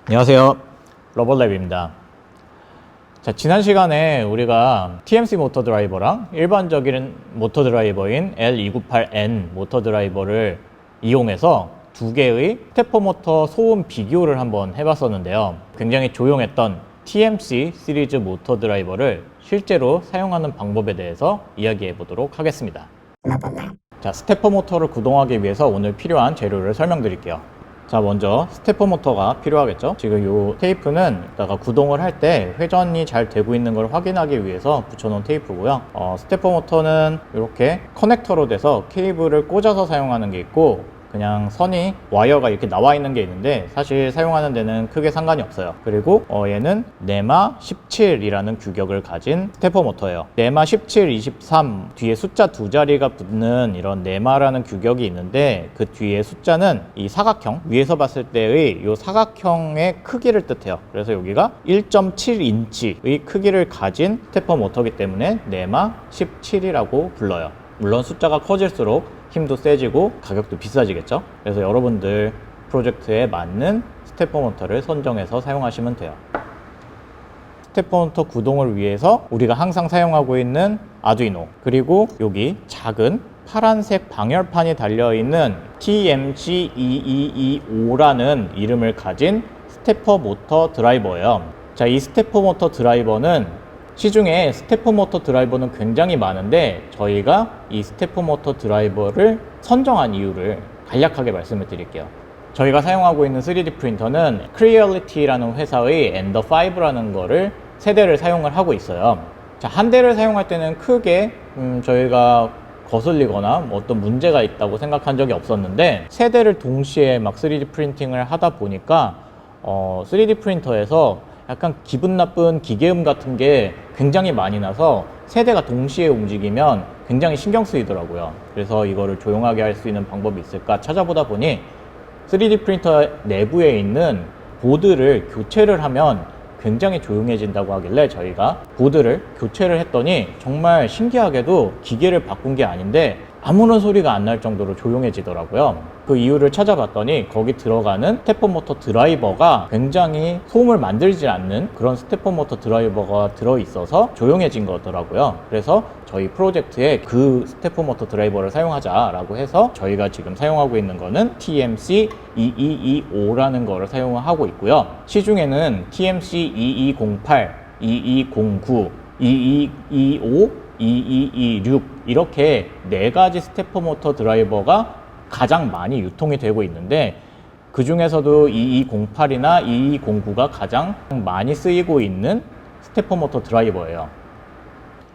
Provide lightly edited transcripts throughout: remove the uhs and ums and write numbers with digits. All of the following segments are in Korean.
안녕하세요, 러블랩입니다. 자, 지난 시간에 우리가 TMC 모터 드라이버랑 일반적인 모터 드라이버인 L298N 모터 드라이버를 이용해서 두 개의 스테퍼 모터 소음 비교를 한번 해봤었는데요. 굉장히 조용했던 TMC 시리즈 모터 드라이버를 실제로 사용하는 방법에 대해서 이야기해 보도록 하겠습니다. 자, 스테퍼 모터를 구동하기 위해서 오늘 필요한 재료를 설명드릴게요. 자, 먼저 스테퍼 모터가 필요하겠죠. 지금 이 테이프는 이따가 구동을 할 때 회전이 잘 되고 있는 걸 확인하기 위해서 붙여놓은 테이프고요. 스테퍼 모터는 이렇게 커넥터로 돼서 케이블을 꽂아서 사용하는 게 있고, 그냥 선이 와이어가 이렇게 나와 있는 게 있는데 사실 사용하는 데는 크게 상관이 없어요. 그리고 얘는 네마 17이라는 규격을 가진 스테퍼 모터예요. 네마 17, 23 뒤에 숫자 두 자리가 붙는 이런 네마라는 규격이 있는데, 그 뒤에 숫자는 이 사각형 위에서 봤을 때의 이 사각형의 크기를 뜻해요. 그래서 여기가 1.7인치의 크기를 가진 스테퍼 모터이기 때문에 네마 17이라고 불러요. 물론 숫자가 커질수록 힘도 세지고 가격도 비싸지겠죠. 그래서 여러분들 프로젝트에 맞는 스테퍼 모터를 선정해서 사용하시면 돼요. 스테퍼 모터 구동을 위해서 우리가 항상 사용하고 있는 아두이노, 그리고 여기 작은 파란색 방열판이 달려있는 TMC2225라는 이름을 가진 스테퍼 모터 드라이버예요. 자, 이 스테퍼 모터 드라이버는 시중에 스테퍼 모터 드라이버는 굉장히 많은데, 저희가 이 스테퍼 모터 드라이버를 선정한 이유를 간략하게 말씀을 드릴게요. 저희가 사용하고 있는 3D 프린터는 Creality라는 회사의 Ender5라는 거를 세 대를 사용을 하고 있어요. 자, 한 대를 사용할 때는 크게 저희가 거슬리거나 어떤 문제가 있다고 생각한 적이 없었는데, 세 대를 동시에 막 3D 프린팅을 하다 보니까 3D 프린터에서 약간 기분 나쁜 기계음 같은 게 굉장히 많이 나서 세 대가 동시에 움직이면 굉장히 신경 쓰이더라고요. 그래서 이거를 조용하게 할 수 있는 방법이 있을까 찾아보다 보니 3D 프린터 내부에 있는 보드를 교체를 하면 굉장히 조용해진다고 하길래 저희가 보드를 교체를 했더니 정말 신기하게도 기계를 바꾼 게 아닌데 아무런 소리가 안 날 정도로 조용해지더라고요. 그 이유를 찾아봤더니 거기 들어가는 스테퍼 모터 드라이버가 굉장히 소음을 만들지 않는 그런 스테퍼 모터 드라이버가 들어있어서 조용해진 거더라고요. 그래서 저희 프로젝트에 그 스테퍼 모터 드라이버를 사용하자라고 해서 저희가 지금 사용하고 있는 거는 TMC2225라는 거를 사용하고 있고요. 시중에는 TMC2208, 2209, 2225, 2226 이렇게 네 가지 스테퍼 모터 드라이버가 가장 많이 유통이 되고 있는데, 그 중에서도 2208이나 2209가 가장 많이 쓰이고 있는 스테퍼 모터 드라이버예요.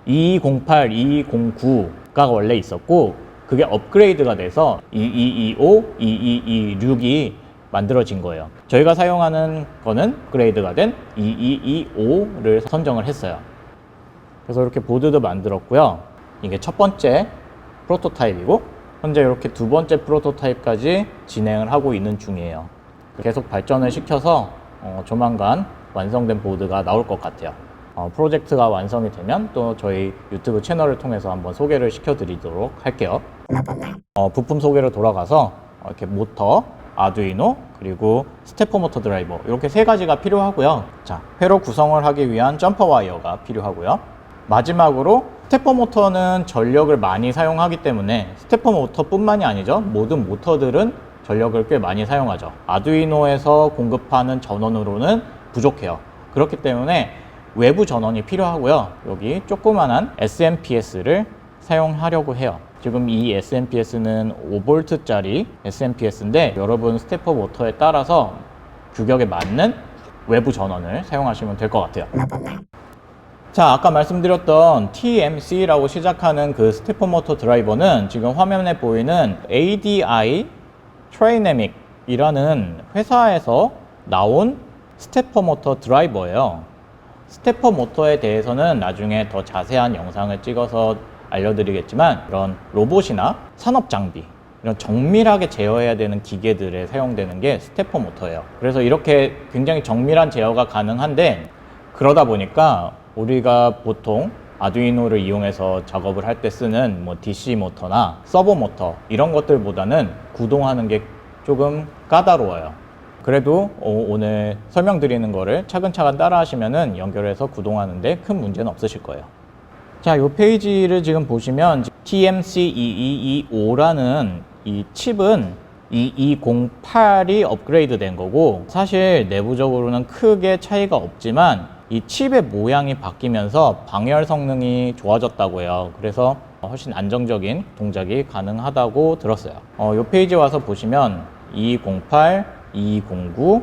2208, 2209가 원래 있었고, 그게 업그레이드가 돼서 2225, 2226이 만들어진 거예요. 저희가 사용하는 거는 업그레이드가 된 2225를 선정을 했어요. 그래서 이렇게 보드도 만들었고요. 이게 첫 번째 프로토타입이고, 현재 이렇게 두 번째 프로토타입까지 진행을 하고 있는 중이에요. 계속 발전을 시켜서 조만간 완성된 보드가 나올 것 같아요. 프로젝트가 완성이 되면 또 저희 유튜브 채널을 통해서 한번 소개를 시켜드리도록 할게요. 부품 소개로 돌아가서 이렇게 모터, 아두이노, 그리고 스테퍼 모터 드라이버 이렇게 세 가지가 필요하고요. 자, 회로 구성을 하기 위한 점퍼 와이어가 필요하고요. 마지막으로 스테퍼 모터는 전력을 많이 사용하기 때문에 스테퍼 모터뿐만이 아니죠. 모든 모터들은 전력을 꽤 많이 사용하죠. 아두이노에서 공급하는 전원으로는 부족해요. 그렇기 때문에 외부 전원이 필요하고요. 여기 조그만한 SMPS를 사용하려고 해요. 지금 이 SMPS는 5V짜리 SMPS인데 여러분 스테퍼 모터에 따라서 규격에 맞는 외부 전원을 사용하시면 될 것 같아요. 자, 아까 말씀드렸던 TMC라고 시작하는 그 스테퍼 모터 드라이버는 지금 화면에 보이는 ADI 트라이내믹이라는 회사에서 나온 스테퍼 모터 드라이버예요. 스테퍼 모터에 대해서는 나중에 더 자세한 영상을 찍어서 알려드리겠지만, 이런 로봇이나 산업 장비, 이런 정밀하게 제어해야 되는 기계들에 사용되는 게 스테퍼 모터예요. 그래서 이렇게 굉장히 정밀한 제어가 가능한데, 그러다 보니까 우리가 보통 아두이노를 이용해서 작업을 할 때 쓰는 뭐 DC 모터나 서버 모터 이런 것들보다는 구동하는 게 조금 까다로워요. 그래도 오늘 설명드리는 거를 차근차근 따라 하시면은 연결해서 구동하는데 큰 문제는 없으실 거예요. 자, 이 페이지를 지금 보시면 TMC2225라는 이 칩은 2208이 업그레이드 된 거고, 사실 내부적으로는 크게 차이가 없지만 이 칩의 모양이 바뀌면서 방열 성능이 좋아졌다고 해요. 그래서 훨씬 안정적인 동작이 가능하다고 들었어요. 이 페이지 와서 보시면 2208, 2209,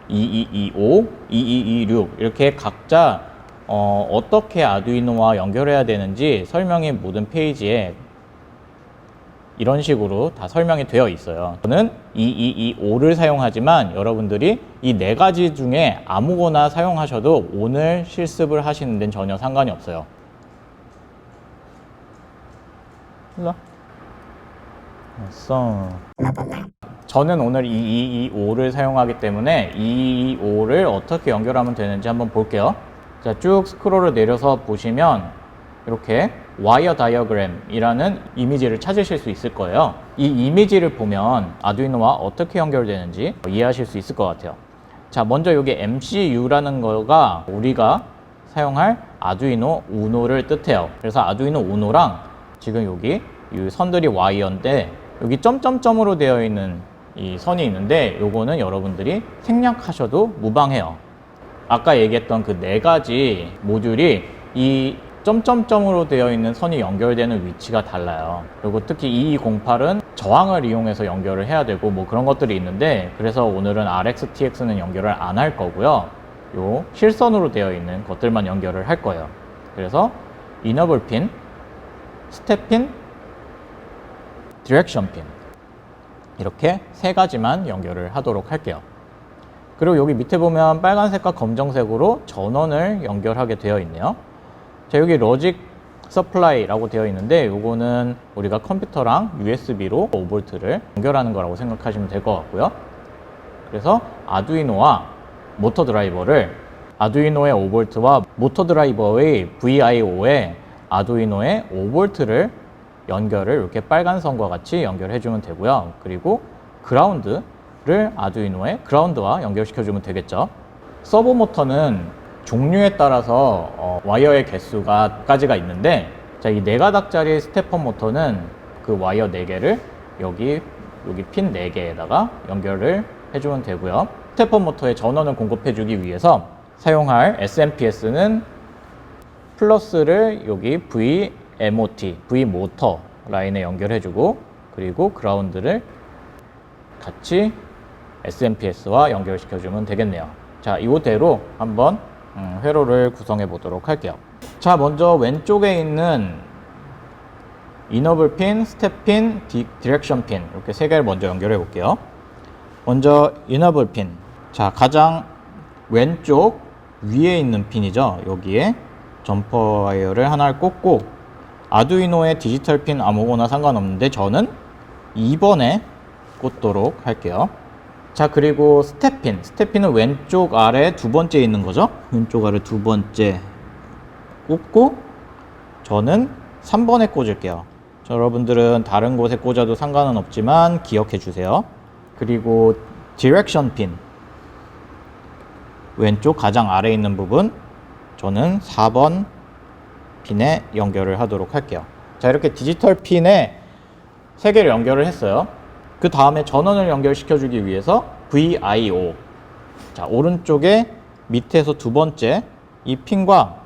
2225, 2226 이렇게 각자 어떻게 아두이노와 연결해야 되는지 설명이 모든 페이지에 이런 식으로 다 설명이 되어 있어요. 저는 2225를 사용하지만 여러분들이 이 네 가지 중에 아무거나 사용하셔도 오늘 실습을 하시는 데는 전혀 상관이 없어요. 일로 와. 저는 오늘 2225를 사용하기 때문에 2225를 어떻게 연결하면 되는지 한번 볼게요. 자, 쭉 스크롤을 내려서 보시면 이렇게 와이어 다이어그램이라는 이미지를 찾으실 수 있을 거예요. 이 이미지를 보면 아두이노와 어떻게 연결되는지 이해하실 수 있을 것 같아요. 자, 먼저 여기 MCU라는 거가 우리가 사용할 아두이노 우노를 뜻해요. 그래서 아두이노 우노랑 지금 여기 이 선들이 와이어인데 여기 점점점으로 되어 있는 이 선이 있는데 요거는 여러분들이 생략하셔도 무방해요. 아까 얘기했던 그 네 가지 모듈이 이 점점점으로 되어 있는 선이 연결되는 위치가 달라요. 그리고 특히 2208은 저항을 이용해서 연결을 해야 되고 뭐 그런 것들이 있는데, 그래서 오늘은 RX-TX는 연결을 안 할 거고요. 요 실선으로 되어 있는 것들만 연결을 할 거예요. 그래서 이너블 핀, 스텝 핀, 디렉션 핀 이렇게 세 가지만 연결을 하도록 할게요. 그리고 여기 밑에 보면 빨간색과 검정색으로 전원을 연결하게 되어 있네요. 자, 여기 로직 서플라이라고 되어 있는데 요거는 우리가 컴퓨터랑 USB로 5V를 연결하는 거라고 생각하시면 될 것 같고요. 그래서 아두이노와 모터 드라이버를 아두이노의 5V와 모터 드라이버의 VIO에 아두이노의 5V를 연결을 이렇게 빨간 선과 같이 연결해 주면 되고요. 그리고 그라운드를 아두이노의 그라운드와 연결시켜 주면 되겠죠. 서버 모터는 종류에 따라서 와이어의 개수가까지가 있는데, 자, 이 4가닥짜리 스테퍼 모터는 그 와이어 4개를 여기 핀 4개에다가 연결을 해주면 되고요. 스테퍼 모터의 전원을 공급해주기 위해서 사용할 SMPS는 플러스를 여기 VMOT, V모터 라인에 연결해주고, 그리고 그라운드를 같이 SMPS와 연결시켜주면 되겠네요. 자, 이대로 한번 회로를 구성해 보도록 할게요. 자, 먼저 왼쪽에 있는 이너블 핀, 스텝 핀, 디렉션 핀 이렇게 세 개를 먼저 연결해 볼게요. 먼저 이너블 핀. 자, 가장 왼쪽 위에 있는 핀이죠. 여기에 점퍼 와이어를 하나를 꽂고, 아두이노의 디지털 핀 아무거나 상관없는데 저는 2번에 꽂도록 할게요. 자, 그리고 스텝핀. 스텝핀은 왼쪽 아래 두 번째 있는 거죠. 왼쪽 아래 두 번째 꽂고, 저는 3번에 꽂을게요. 자, 여러분들은 다른 곳에 꽂아도 상관은 없지만 기억해 주세요. 그리고 디렉션 핀. 왼쪽 가장 아래에 있는 부분 저는 4번 핀에 연결을 하도록 할게요. 자, 이렇게 디지털 핀에 3개를 연결을 했어요. 그 다음에 전원을 연결시켜 주기 위해서 VIO. 자, 오른쪽에 밑에서 두 번째 이 핀과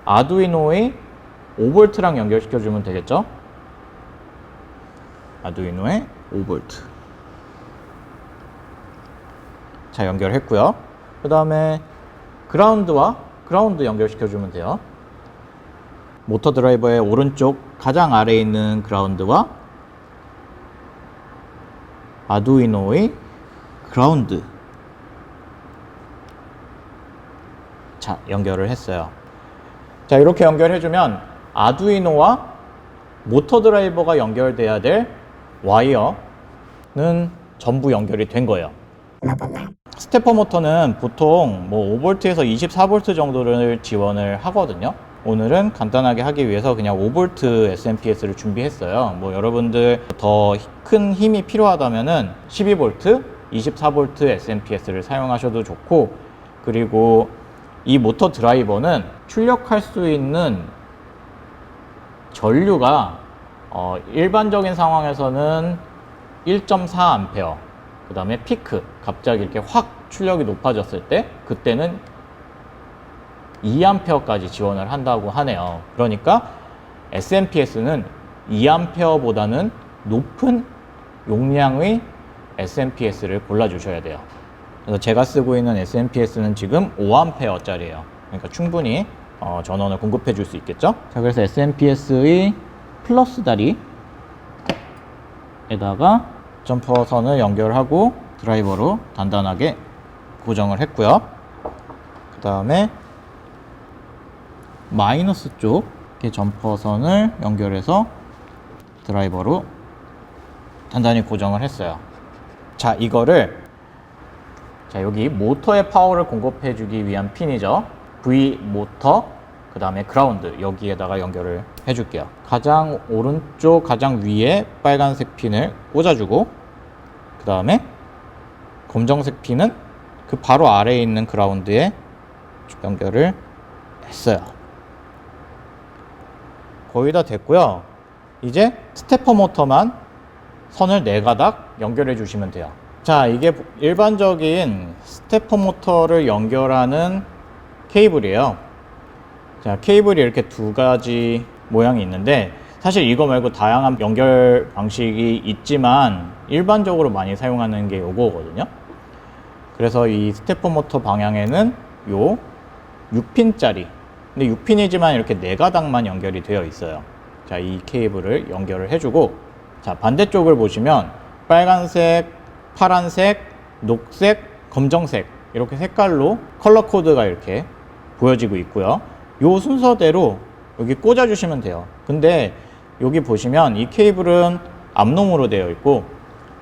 아두이노의 5V랑 연결시켜 주면 되겠죠. 아두이노의 5V. 자, 연결했고요. 그 다음에 그라운드와 그라운드 연결시켜 주면 돼요. 모터 드라이버의 오른쪽 가장 아래에 있는 그라운드와 아두이노의 그라운드. 자, 연결을 했어요. 자, 이렇게 연결해주면 아두이노와 모터 드라이버가 연결돼야 될 와이어는 전부 연결이 된 거예요. 스테퍼 모터는 보통 뭐 5V에서 24V 정도를 지원을 하거든요. 오늘은 간단하게 하기 위해서 그냥 5V SMPS를 준비했어요. 뭐 여러분들 더 큰 힘이 필요하다면은 12V 24V SMPS를 사용하셔도 좋고, 그리고 이 모터 드라이버는 출력할 수 있는 전류가 일반적인 상황에서는 1.4A, 그 다음에 피크, 갑자기 이렇게 확 출력이 높아졌을 때 그때는 2A까지 지원을 한다고 하네요. 그러니까 SMPS는 2A보다는 높은 용량의 SMPS를 골라주셔야 돼요. 그래서 제가 쓰고 있는 SMPS는 지금 5A짜리예요. 그러니까 충분히 전원을 공급해 줄 수 있겠죠. 자, 그래서 SMPS의 플러스 다리에다가 점퍼선을 연결하고 드라이버로 단단하게 고정을 했고요. 그 다음에 마이너스 쪽 이렇게 점퍼선을 연결해서 드라이버로 단단히 고정을 했어요. 자, 이거를 여기 모터에 파워를 공급해 주기 위한 핀이죠. V 모터, 그 다음에 그라운드, 여기에다가 연결을 해 줄게요. 가장 오른쪽 가장 위에 빨간색 핀을 꽂아주고, 그 다음에 검정색 핀은 그 바로 아래에 있는 그라운드에 연결을 했어요. 거의 다 됐고요. 이제 스테퍼 모터만 선을 4가닥 연결해 주시면 돼요. 자, 이게 일반적인 스테퍼 모터를 연결하는 케이블이에요. 자, 케이블이 이렇게 2가지 모양이 있는데, 사실 이거 말고 다양한 연결 방식이 있지만 일반적으로 많이 사용하는 게 요거거든요. 그래서 이 스테퍼 모터 방향에는 요 6핀짜리, 근데 6핀이지만 이렇게 4가닥만 연결이 되어 있어요. 자, 이 케이블을 연결을 해주고, 자, 반대쪽을 보시면 빨간색, 파란색, 녹색, 검정색 이렇게 색깔로 컬러 코드가 이렇게 보여지고 있고요. 요 순서대로 여기 꽂아 주시면 돼요. 근데 여기 보시면 이 케이블은 암놈으로 되어 있고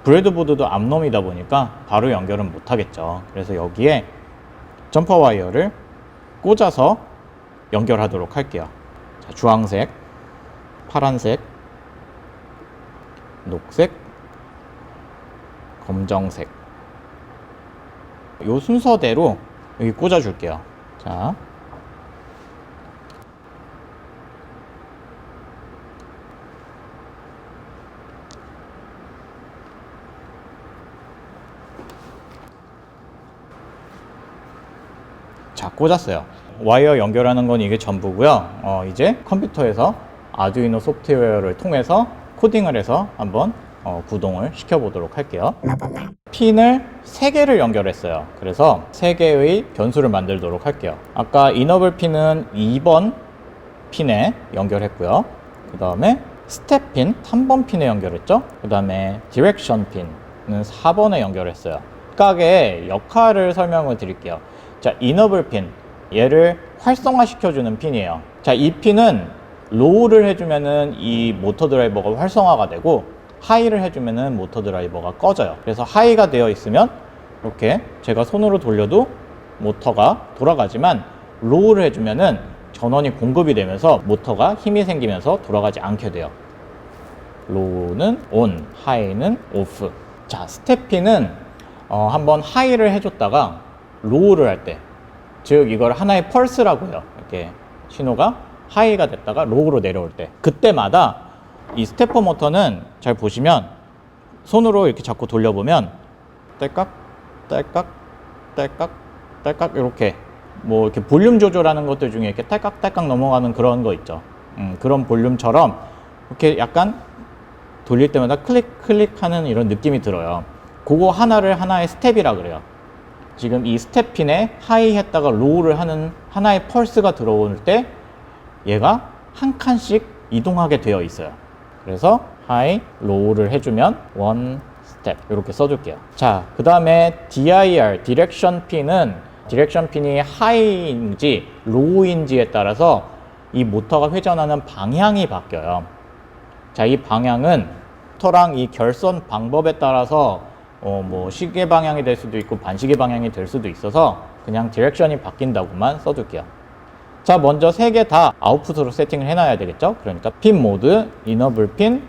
브레드보드도 암놈이다 보니까 바로 연결은 못 하겠죠. 그래서 여기에 점퍼 와이어를 꽂아서 연결하도록 할게요. 자, 주황색, 파란색, 녹색, 검정색, 요 순서대로 여기 꽂아 줄게요. 자, 꽂았어요. 와이어 연결하는 건 이게 전부고요. 이제 컴퓨터에서 아두이노 소프트웨어를 통해서 코딩을 해서 한번 구동을 시켜 보도록 할게요. 핀을 3개를 연결했어요. 그래서 3개의 변수를 만들도록 할게요. 아까 이너블 핀은 2번 핀에 연결했고요. 그 다음에 스텝 핀 3번 핀에 연결했죠. 그 다음에 디렉션 핀은 4번에 연결했어요. 각각의 역할을 설명을 드릴게요. 자, 이너블 핀, 얘를 활성화 시켜주는 핀이에요. 자, 이 핀은 로우를 해주면은 이 모터 드라이버가 활성화가 되고, 하이를 해주면은 모터 드라이버가 꺼져요. 그래서 하이가 되어 있으면 이렇게 제가 손으로 돌려도 모터가 돌아가지만, 로우를 해주면은 전원이 공급이 되면서 모터가 힘이 생기면서 돌아가지 않게 돼요. 로우는 온, 하이는 오프. 자, 스텝핀은 한번 하이를 해줬다가 로우를 할 때, 즉 이걸 하나의 펄스라고 해요. 이렇게 신호가 하이가 됐다가 로우로 내려올 때, 그때마다 이 스테퍼 모터는 잘 보시면 손으로 이렇게 잡고 돌려보면 딸깍 딸깍 딸깍 딸깍 이렇게 뭐 이렇게 볼륨 조절하는 것들 중에 이렇게 딸깍 딸깍 넘어가는 그런 거 있죠. 그런 볼륨처럼 이렇게 약간 돌릴 때마다 클릭 클릭 하는 이런 느낌이 들어요. 그거 하나를 하나의 스텝이라 그래요. 지금 이 스텝 핀에 하이 했다가 로우를 하는 하나의 펄스가 들어올 때 얘가 한 칸씩 이동하게 되어 있어요. 그래서 하이, 로우를 해주면 원 스텝 이렇게 써줄게요. 자, 그 다음에 DIR, 디렉션 핀은 디렉션 핀이 하이인지 로우인지에 따라서 이 모터가 회전하는 방향이 바뀌어요. 자, 이 방향은 모터랑 이 결선 방법에 따라서 뭐 시계 방향이 될 수도 있고 반시계 방향이 될 수도 있어서 그냥 디렉션이 바뀐다고만 써둘게요. 자, 먼저 3개 다 아웃풋으로 세팅을 해놔야 되겠죠. 그러니까 핀 모드, 이너블 핀,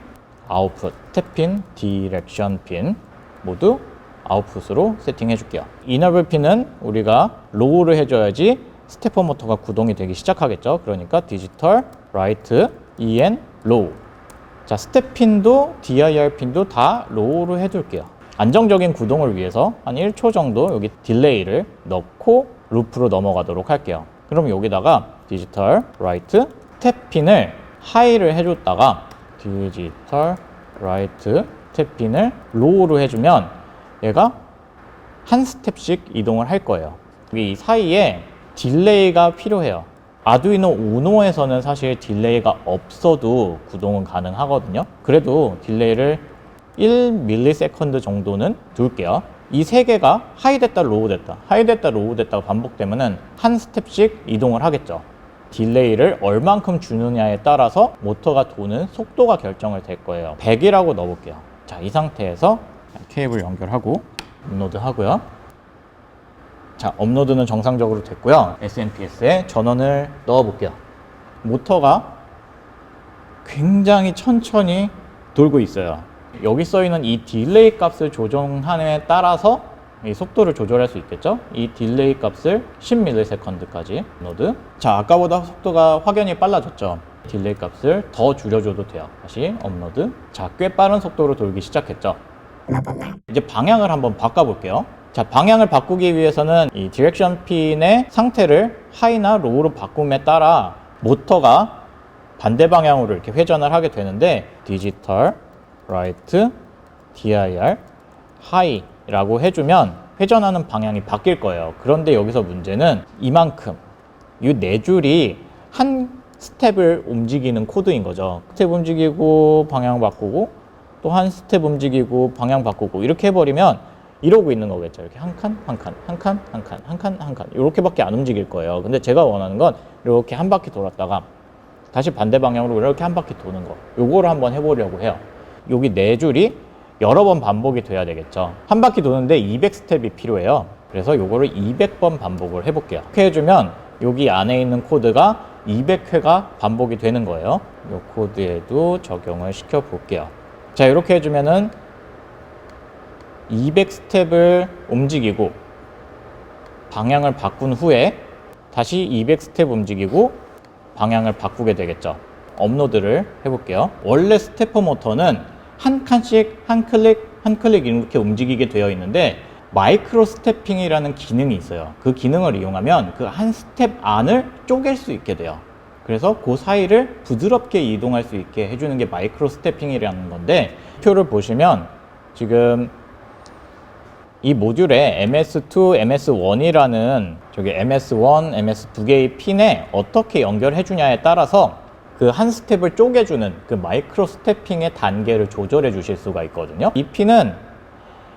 아웃풋, 스텝 핀, 디렉션 핀 모두 아웃풋으로 세팅해 줄게요. 이너블 핀은 우리가 로우를 해줘야지 스테퍼 모터가 구동이 되기 시작하겠죠. 그러니까 디지털, 라이트, EN, 로우. 자, 스텝 핀도 DIR 핀도 다 로우로 해둘게요. 안정적인 구동을 위해서 한 1초 정도 여기 딜레이를 넣고 루프로 넘어가도록 할게요. 그럼 여기다가 디지털, 라이트, 스텝 핀을 하이를 해줬다가 디지털, 라이트, 스텝 핀을 로우로 해주면 얘가 한 스텝씩 이동을 할 거예요. 이 사이에 딜레이가 필요해요. 아두이노 우노에서는 사실 딜레이가 없어도 구동은 가능하거든요. 그래도 딜레이를 1ms 정도는 둘게요. 이 세 개가 하이 됐다 로우 됐다 하이 됐다 로우 됐다가 반복되면은 한 스텝씩 이동을 하겠죠. 딜레이를 얼만큼 주느냐에 따라서 모터가 도는 속도가 결정을 될 거예요. 100이라고 넣어볼게요. 자, 이 상태에서 케이블 연결하고 업로드 하고요. 자, 업로드는 정상적으로 됐고요. SMPS에 전원을 넣어볼게요. 모터가 굉장히 천천히 돌고 있어요. 여기 써있는 이 딜레이 값을 조정함에 따라서 이 속도를 조절할 수 있겠죠. 이 딜레이 값을 10ms까지 업로드. 자, 아까보다 속도가 확연히 빨라졌죠. 딜레이 값을 더 줄여줘도 돼요. 다시 업로드. 자, 꽤 빠른 속도로 돌기 시작했죠. 이제 방향을 한번 바꿔볼게요. 자, 방향을 바꾸기 위해서는 이 디렉션 핀의 상태를 하이나 로우로 바꿈에 따라 모터가 반대 방향으로 이렇게 회전을 하게 되는데 디지털, 라이트, DIR, 하이라고 해주면 회전하는 방향이 바뀔 거예요. 그런데 여기서 문제는 이만큼 이 네 줄이 한 스텝을 움직이는 코드인 거죠. 스텝 움직이고 방향 바꾸고 또 한 스텝 움직이고 방향 바꾸고 이렇게 해버리면 이러고 있는 거겠죠. 이렇게 한 칸, 한 칸, 한 칸, 한 칸, 한 칸, 한 칸 이렇게밖에 안 움직일 거예요. 근데 제가 원하는 건 이렇게 한 바퀴 돌았다가 다시 반대 방향으로 이렇게 한 바퀴 도는 거. 요거를 한번 해보려고 해요. 여기 네 줄이 여러 번 반복이 돼야 되겠죠. 한 바퀴 도는데 200스텝이 필요해요. 그래서 요거를 200번 반복을 해볼게요. 이렇게 해주면 여기 안에 있는 코드가 200회가 반복이 되는 거예요. 이 코드에도 적용을 시켜 볼게요. 자, 이렇게 해주면은 200스텝을 움직이고 방향을 바꾼 후에 다시 200스텝 움직이고 방향을 바꾸게 되겠죠. 업로드를 해볼게요. 원래 스테퍼 모터는 한 칸씩 한 클릭 이렇게 움직이게 되어 있는데 마이크로 스태핑이라는 기능이 있어요. 그 기능을 이용하면 그 한 스텝 안을 쪼갤 수 있게 돼요. 그래서 그 사이를 부드럽게 이동할 수 있게 해주는 게 마이크로 스태핑이라는 건데, 표를 보시면 지금 이 모듈에 MS2, MS1이라는 저기 MS1, MS 두 개의 핀에 어떻게 연결해 주냐에 따라서 그 한 스텝을 쪼개주는 그 마이크로 스태핑의 단계를 조절해 주실 수가 있거든요. 이 핀은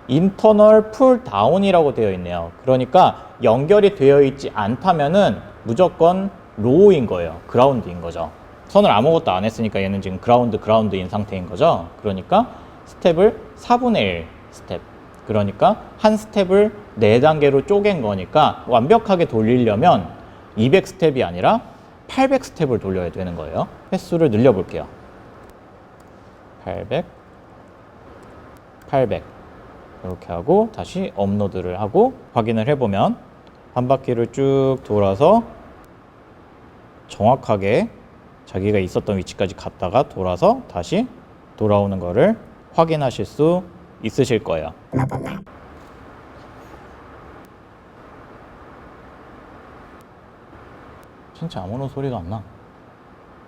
인터널 풀 다운이라고 되어 있네요. 그러니까 연결이 되어 있지 않다면은 무조건 로우인 거예요. 그라운드인 거죠. 선을 아무것도 안 했으니까 얘는 지금 그라운드인 상태인 거죠. 그러니까 스텝을 4분의 1 스텝. 그러니까 한 스텝을 4단계로 쪼갠 거니까 완벽하게 돌리려면 200스텝이 아니라 800스텝을 돌려야 되는 거예요. 횟수를 늘려볼게요. 800, 800 이렇게 하고 다시 업로드를 하고 확인을 해보면 한 바퀴를 쭉 돌아서 정확하게 자기가 있었던 위치까지 갔다가 돌아서 다시 돌아오는 거를 확인하실 수 있으실 거예요. 진짜 아무런 소리가 안 나.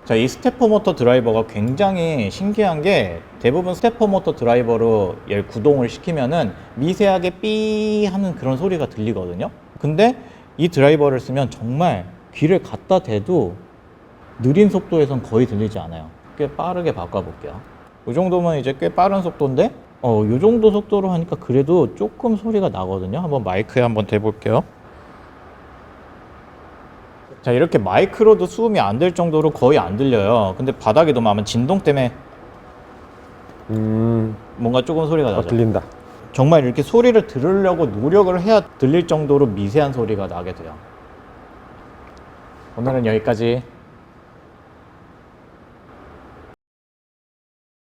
자, 이 스테퍼 모터 드라이버가 굉장히 신기한 게 대부분 스테퍼 모터 드라이버로 얘를 구동을 시키면은 미세하게 삐 하는 그런 소리가 들리거든요. 근데 이 드라이버를 쓰면 정말 귀를 갖다 대도 느린 속도에선 거의 들리지 않아요. 꽤 빠르게 바꿔볼게요. 이 정도면 이제 꽤 빠른 속도인데 이 정도 속도로 하니까 그래도 조금 소리가 나거든요. 한번 마이크에 한번 대볼게요. 자, 이렇게 마이크로도 수음이 안 될 정도로 거의 안 들려요. 근데 바닥에 놓으면 아마 진동 때문에 뭔가 조금 소리가 나죠. 들린다. 정말 이렇게 소리를 들으려고 노력을 해야 들릴 정도로 미세한 소리가 나게 돼요. 오늘은 여기까지.